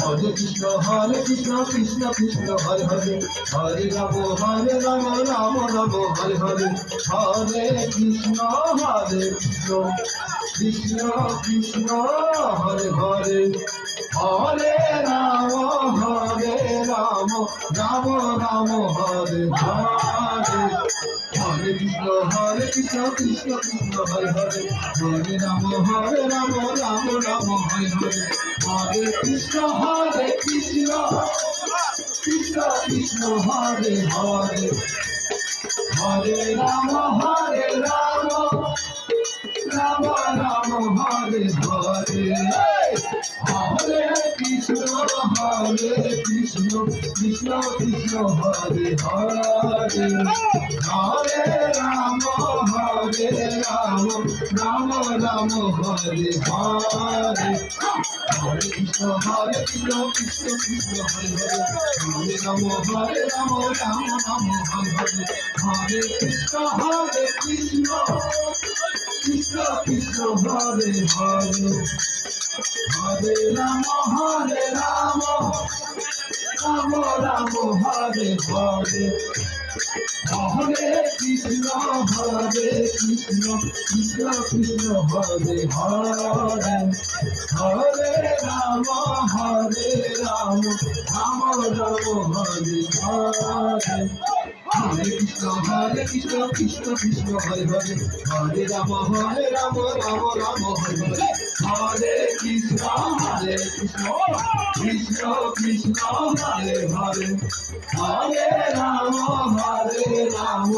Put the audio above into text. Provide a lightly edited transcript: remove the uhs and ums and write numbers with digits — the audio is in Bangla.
কৃষ্ণ কৃষ্ণ কৃষ্ণ হরে হরে হরে রাম রাম রাম হরে হরে হরে কৃষ্ণ কৃষ্ণ কৃষ্ণ হরে হরে হরে রাম রাম রাম হরে হরে হরে কৃষ্ণ কৃষ্ণ কৃষ্ণ হরে হরে হরে রাম রাম রাম হরে হরে হরে কৃষ্ণ কৃষ্ণ কৃষ্ণ হরে হরে হরে রাম রাম রাম হরে হরে হরে কৃষ্ণ কৃষ্ণ কৃষ্ণ হরে হরে হরে রাম রাম রাম হরে হরে হরে কৃষ্ণ কৃষ্ণ কৃষ্ণ হরে হরে হরে রাম রাম রাম হরে হরে কৃষ্ণ কৃষ্ণ কৃষ্ণ হরে হরে হরে রাম রাম রাম হরে হরে হরে কৃষ্ণ কৃষ্ণ কৃষ্ণ হরে হরে হরে রাম রাম রাম হরে হরে হরে কৃষ্ণ কৃষ্ণ কৃষ্ণ হরে হরে হরে রাম রাম রাম হরে হরে হরে কৃষ্ণ কৃষ্ণ কৃষ্ণ হরে হরে হরে রাম